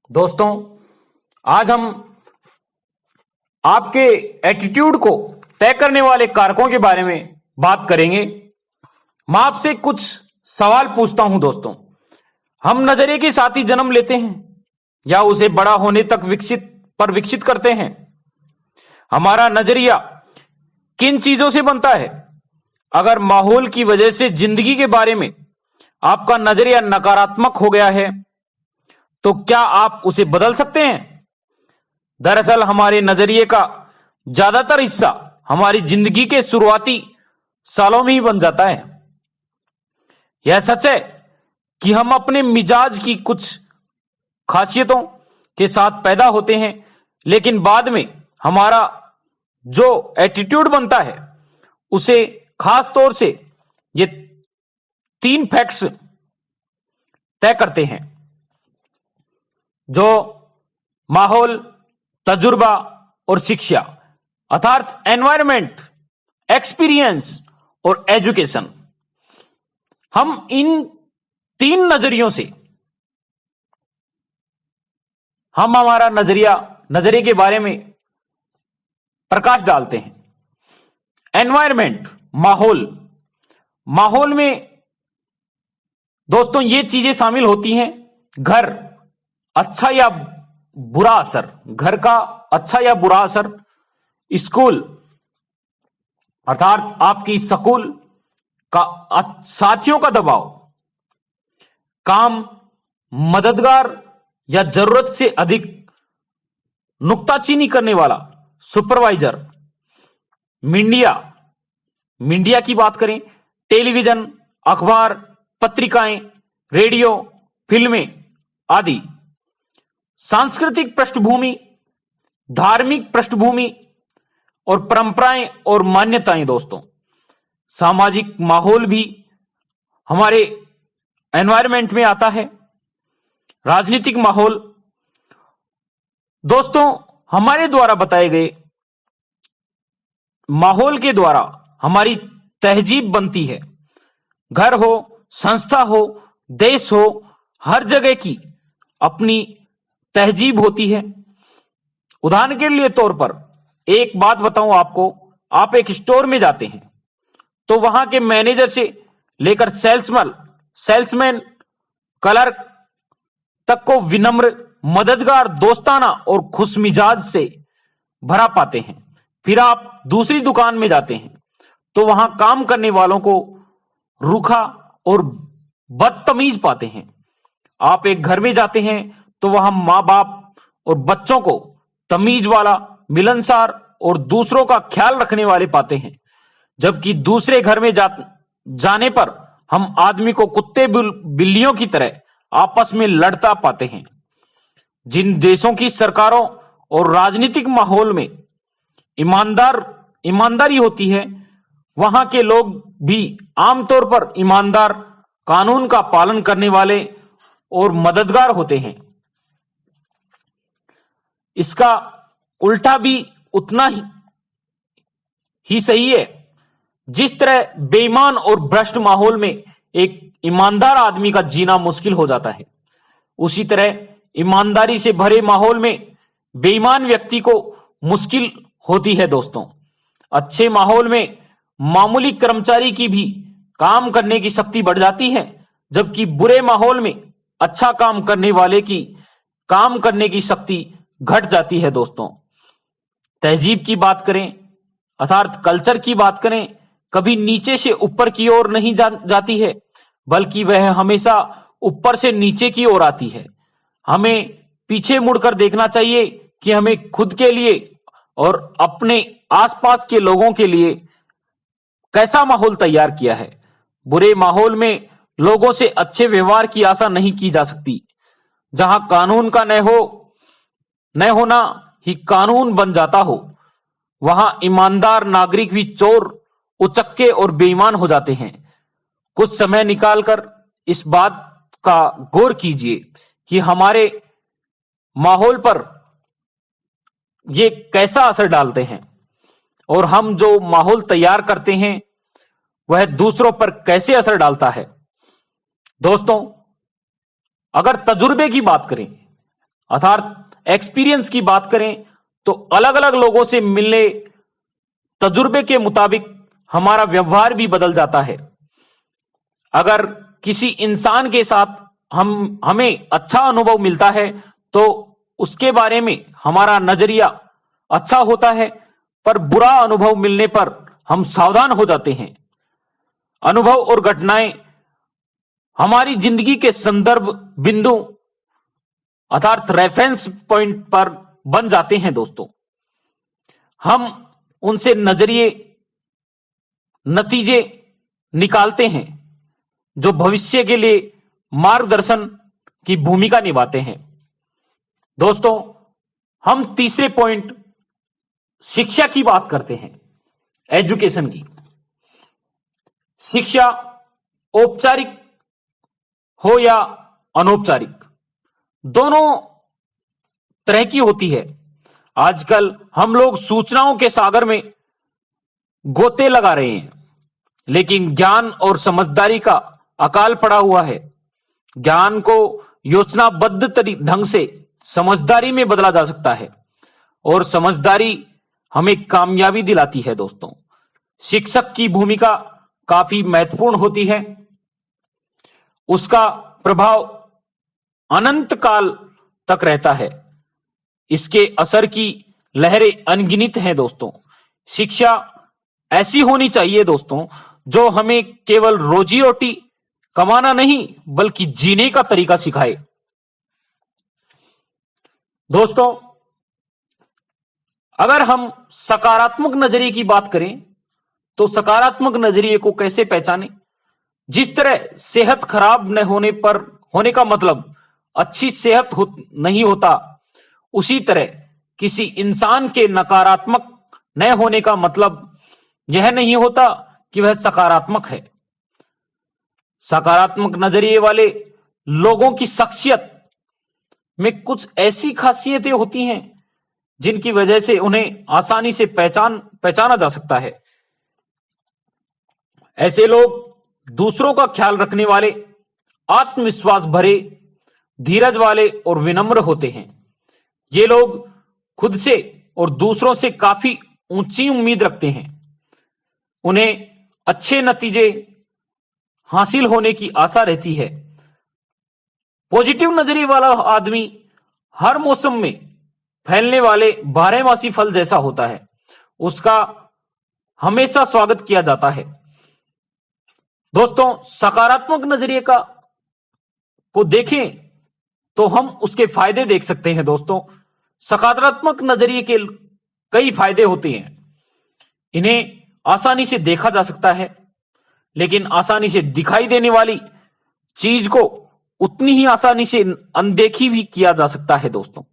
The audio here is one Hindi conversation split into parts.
दोस्तों, आज हम आपके एटीट्यूड को तय करने वाले कारकों के बारे में बात करेंगे। मैं आपसे कुछ सवाल पूछता हूं दोस्तों। हम नजरिए के साथ ही जन्म लेते हैं या उसे बड़ा होने तक विकसित करते हैं? हमारा नजरिया किन चीजों से बनता है? अगर माहौल की वजह से जिंदगी के बारे में आपका नजरिया नकारात्मक हो गया है तो क्या आप उसे बदल सकते हैं? दरअसल हमारे नजरिए का ज्यादातर हिस्सा हमारी जिंदगी के शुरुआती सालों में ही बन जाता है। यह सच है कि हम अपने मिजाज की कुछ खासियतों के साथ पैदा होते हैं, लेकिन बाद में हमारा जो एटीट्यूड बनता है उसे खास तौर से ये 3 फैक्ट्स तय करते हैं, जो माहौल, तजुर्बा और शिक्षा, अर्थात एनवायरमेंट, एक्सपीरियंस और एजुकेशन। हम इन 3 नजरियों से हम हमारा नजरिए के बारे में प्रकाश डालते हैं। एनवायरमेंट, माहौल में दोस्तों ये चीजें शामिल होती हैं। घर अच्छा या बुरा असर, घर का अच्छा या बुरा असर, स्कूल अर्थात आपकी स्कूल का साथियों का दबाव, काम, मददगार या जरूरत से अधिक नुक्ताचीनी करने वाला सुपरवाइजर, मीडिया की बात करें, टेलीविजन, अखबार, पत्रिकाएं, रेडियो, फिल्में आदि, सांस्कृतिक पृष्ठभूमि, धार्मिक पृष्ठभूमि और परंपराएं और मान्यताएं। दोस्तों, सामाजिक माहौल भी हमारे एनवायरनमेंट में आता है। राजनीतिक माहौल, दोस्तों हमारे द्वारा बताए गए माहौल के द्वारा हमारी तहजीब बनती है। घर हो, संस्था हो, देश हो, हर जगह की अपनी तहजीब होती है। उदाहरण के लिए तौर पर एक बात बताऊं आपको, आप एक स्टोर में जाते हैं तो वहां के मैनेजर से लेकर सेल्समैन, क्लर्क तक को विनम्र, मददगार, दोस्ताना और खुशमिजाज से भरा पाते हैं। फिर आप दूसरी दुकान में जाते हैं तो वहां काम करने वालों को रूखा और बदतमीज पाते हैं। आप एक घर में जाते हैं तो वहां मां बाप और बच्चों को तमीज वाला, मिलनसार और दूसरों का ख्याल रखने वाले पाते हैं, जबकि दूसरे घर में जाने पर हम आदमी को कुत्ते बिल्लियों की तरह आपस में लड़ता पाते हैं। जिन देशों की सरकारों और राजनीतिक माहौल में ईमानदारी होती है, वहां के लोग भी आमतौर पर ईमानदार, कानून का पालन करने वाले और मददगार होते हैं। इसका उल्टा भी उतना ही सही है। जिस तरह बेईमान और भ्रष्ट माहौल में एक ईमानदार आदमी का जीना मुश्किल हो जाता है, उसी तरह ईमानदारी से भरे माहौल में बेईमान व्यक्ति को मुश्किल होती है। दोस्तों, अच्छे माहौल में मामूली कर्मचारी की भी काम करने की शक्ति बढ़ जाती है, जबकि बुरे माहौल में अच्छा काम करने वाले की काम करने की शक्ति घट जाती है। दोस्तों, तहजीब की बात करें अर्थात कल्चर की बात करें, कभी नीचे से ऊपर की ओर नहीं जाती है, बल्कि वह हमेशा ऊपर से नीचे की ओर आती है। हमें पीछे मुड़कर देखना चाहिए कि हमें खुद के लिए और अपने आसपास के लोगों के लिए कैसा माहौल तैयार किया है। बुरे माहौल में लोगों से अच्छे व्यवहार की आशा नहीं की जा सकती। जहां कानून का न होना ही कानून बन जाता हो, वहां ईमानदार नागरिक भी चोर, उचक्के और बेईमान हो जाते हैं। कुछ समय निकालकर इस बात का गौर कीजिए कि हमारे माहौल पर ये कैसा असर डालते हैं और हम जो माहौल तैयार करते हैं वह दूसरों पर कैसे असर डालता है। दोस्तों, अगर तजुर्बे की बात करें, अर्थात एक्सपीरियंस की बात करें तो अलग अलग लोगों से मिलने तजुर्बे के मुताबिक हमारा व्यवहार भी बदल जाता है। अगर किसी इंसान के साथ हमें अच्छा अनुभव मिलता है तो उसके बारे में हमारा नजरिया अच्छा होता है, पर बुरा अनुभव मिलने पर हम सावधान हो जाते हैं। अनुभव और घटनाएं हमारी जिंदगी के संदर्भ बिंदु अर्थात रेफरेंस पॉइंट पर बन जाते हैं दोस्तों। हम उनसे नजरिए नतीजे निकालते हैं जो भविष्य के लिए मार्गदर्शन की भूमिका निभाते हैं। दोस्तों, हम तीसरे पॉइंट शिक्षा की बात करते हैं, एजुकेशन की। शिक्षा औपचारिक हो या अनौपचारिक, दोनों तरह की होती है। आजकल हम लोग सूचनाओं के सागर में गोते लगा रहे हैं, लेकिन ज्ञान और समझदारी का अकाल पड़ा हुआ है। ज्ञान को योजनाबद्ध ढंग से समझदारी में बदला जा सकता है और समझदारी हमें कामयाबी दिलाती है। दोस्तों, शिक्षक की भूमिका काफी महत्वपूर्ण होती है। उसका प्रभाव अनंत काल तक रहता है। इसके असर की लहरें अनगिनत हैं। दोस्तों, शिक्षा ऐसी होनी चाहिए दोस्तों जो हमें केवल रोजी रोटी कमाना नहीं बल्कि जीने का तरीका सिखाए। दोस्तों, अगर हम सकारात्मक नजरिए की बात करें तो सकारात्मक नजरिए को कैसे पहचानें? जिस तरह सेहत खराब न होने का मतलब अच्छी सेहत नहीं होता, उसी तरह किसी इंसान के नकारात्मक न होने का मतलब यह नहीं होता कि वह सकारात्मक है। सकारात्मक नजरिए वाले लोगों की शख्सियत में कुछ ऐसी खासियतें होती हैं जिनकी वजह से उन्हें आसानी से पहचाना जा सकता है। ऐसे लोग दूसरों का ख्याल रखने वाले, आत्मविश्वास भरे, धीरज वाले और विनम्र होते हैं। ये लोग खुद से और दूसरों से काफी ऊंची उम्मीद रखते हैं। उन्हें अच्छे नतीजे हासिल होने की आशा रहती है। पॉजिटिव नजरिए वाला आदमी हर मौसम में फैलने वाले बारहमासी फल जैसा होता है। उसका हमेशा स्वागत किया जाता है। दोस्तों, सकारात्मक नजरिए को देखें तो हम उसके फायदे देख सकते हैं। दोस्तों, सकारात्मक नजरिए के कई फायदे होते हैं। इन्हें आसानी से देखा जा सकता है, लेकिन आसानी से दिखाई देने वाली चीज को उतनी ही आसानी से अनदेखी भी किया जा सकता है। दोस्तों,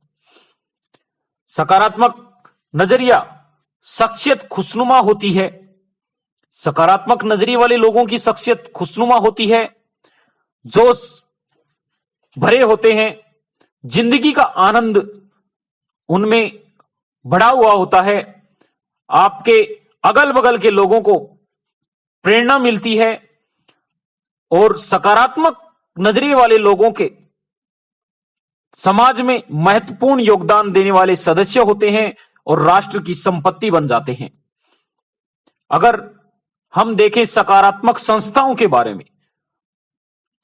सकारात्मक नजरिया शख्सियत खुशनुमा होती है। सकारात्मक नजरिए वाले लोगों की शख्सियत खुशनुमा होती है, जोश भरे होते हैं, जिंदगी का आनंद उनमें बढ़ा हुआ होता है। आपके अगल बगल के लोगों को प्रेरणा मिलती है और सकारात्मक नजरिए वाले लोगों के समाज में महत्वपूर्ण योगदान देने वाले सदस्य होते हैं और राष्ट्र की संपत्ति बन जाते हैं। अगर हम देखें सकारात्मक संस्थाओं के बारे में,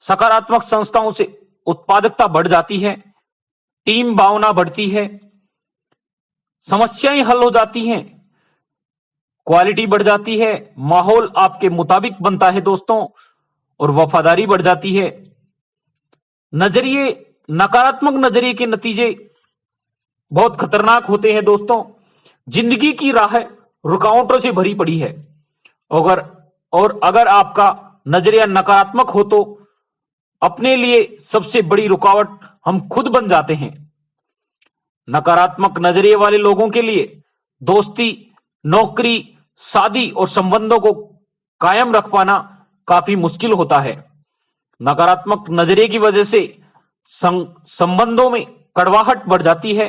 सकारात्मक संस्थाओं से उत्पादकता बढ़ जाती है, टीम भावना बढ़ती है, समस्याएं हल हो जाती हैं, क्वालिटी बढ़ जाती है, माहौल आपके मुताबिक बनता है दोस्तों, और वफादारी बढ़ जाती है। नकारात्मक नजरिए के नतीजे बहुत खतरनाक होते हैं दोस्तों। जिंदगी की राह रुकावटों से भरी पड़ी है। अगर आपका नजरिया नकारात्मक हो तो अपने लिए सबसे बड़ी रुकावट हम खुद बन जाते हैं। नकारात्मक नजरिए वाले लोगों के लिए दोस्ती, नौकरी, शादी और संबंधों को कायम रख पाना काफी मुश्किल होता है। नकारात्मक नजरिए की वजह से संबंधों में कड़वाहट बढ़ जाती है,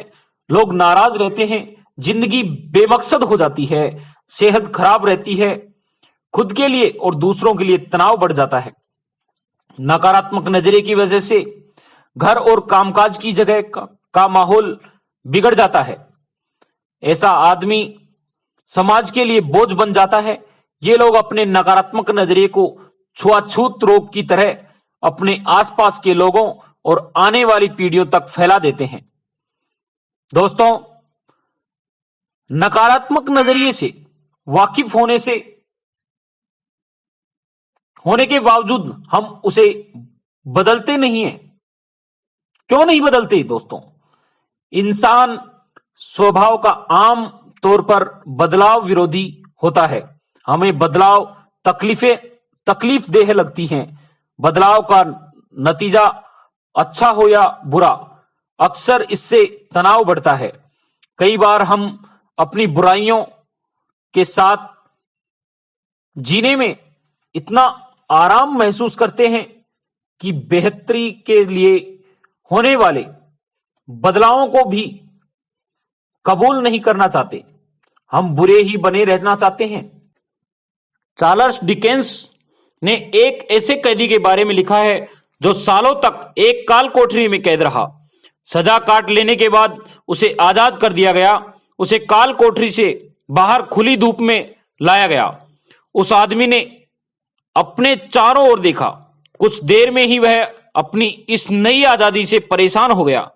लोग नाराज रहते हैं, जिंदगी बेमकसद हो जाती है, सेहत खराब रहती है, खुद के लिए और दूसरों के लिए तनाव बढ़ जाता है। नकारात्मक नजरिए की वजह से घर और कामकाज की जगह का माहौल बिगड़ जाता है। ऐसा आदमी समाज के लिए बोझ बन जाता है। ये लोग अपने नकारात्मक नजरिए को छुआछूत रोग की तरह अपने आसपास के लोगों और आने वाली पीढ़ियों तक फैला देते हैं। दोस्तों, नकारात्मक नजरिए से वाकिफ होने के बावजूद हम उसे बदलते नहीं हैं। क्यों नहीं बदलते दोस्तों? इंसान स्वभाव का आम तौर पर बदलाव विरोधी होता है। हमें बदलाव तकलीफ देह लगती हैं। बदलाव का नतीजा अच्छा हो या बुरा, अक्सर इससे तनाव बढ़ता है। कई बार हम अपनी बुराइयों के साथ जीने में इतना आराम महसूस करते हैं कि बेहतरी के लिए होने वाले बदलावों को भी कबूल नहीं करना चाहते। हम बुरे ही बने रहना चाहते हैं। चार्ल्स डिकेंस ने एक ऐसे कैदी के बारे में लिखा है जो सालों तक एक काल कोठरी में कैद रहा। सजा काट लेने के बाद उसे आजाद कर दिया गया। उसे काल कोठरी से बाहर खुली धूप में लाया गया। उस आदमी ने अपने चारों ओर देखा। कुछ देर में ही वह अपनी इस नई आजादी से परेशान हो गया।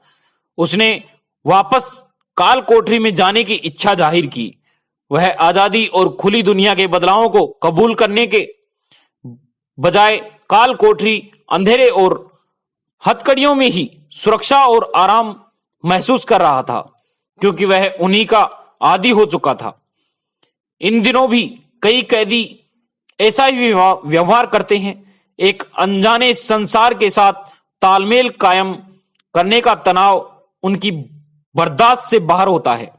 उसने वापस काल कोठरी में जाने की इच्छा जाहिर की। वह आजादी और खुली दुनिया के बदलावों को कबूल करने के बजाय काल कोठरी, अंधेरे और हथकड़ियों में ही सुरक्षा और आराम महसूस कर रहा था, क्योंकि वह उन्हीं का आदी हो चुका था। इन दिनों भी कई कैदी ऐसा ही व्यवहार करते हैं। एक अनजाने संसार के साथ तालमेल कायम करने का तनाव उनकी बर्दाश्त से बाहर होता है।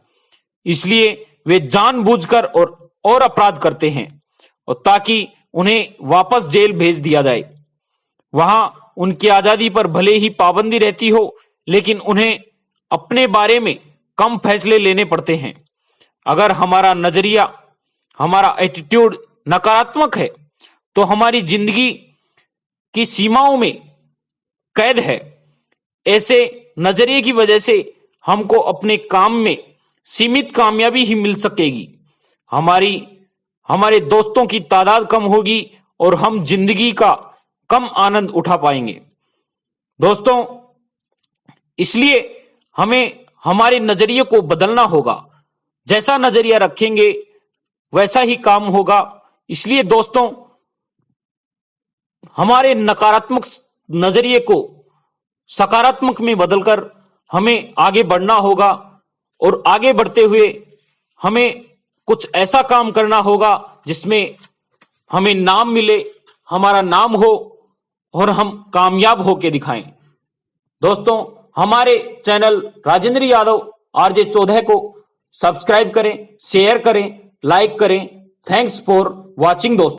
इसलिए वे जानबूझकर और अपराध करते हैं, और ताकि उन्हें वापस जेल भेज दिया जाए। वहां उनकी आजादी पर भले ही पाबंदी रहती हो, लेकिन उन्हें अपने बारे में कम फैसले लेने पड़ते हैं। अगर हमारा नजरिया, हमारा एटीट्यूड नकारात्मक है, तो हमारी जिंदगी की सीमाओं में कैद है। ऐसे नजरिए की वजह से हमको अपने काम में सीमित कामयाबी ही मिल सकेगी। हमारे दोस्तों की तादाद कम होगी और हम जिंदगी का कम आनंद उठा पाएंगे। दोस्तों, इसलिए हमें हमारे नजरिए को बदलना होगा। जैसा नजरिया रखेंगे वैसा ही काम होगा। इसलिए दोस्तों, हमारे नकारात्मक नजरिए को सकारात्मक में बदलकर हमें आगे बढ़ना होगा, और आगे बढ़ते हुए हमें कुछ ऐसा काम करना होगा जिसमें हमें नाम मिले, हमारा नाम हो और हम कामयाब होके दिखाएं। दोस्तों, हमारे चैनल राजेंद्र यादव RJ 14 को सब्सक्राइब करें, शेयर करें, लाइक करें। थैंक्स फॉर वॉचिंग दोस्तों।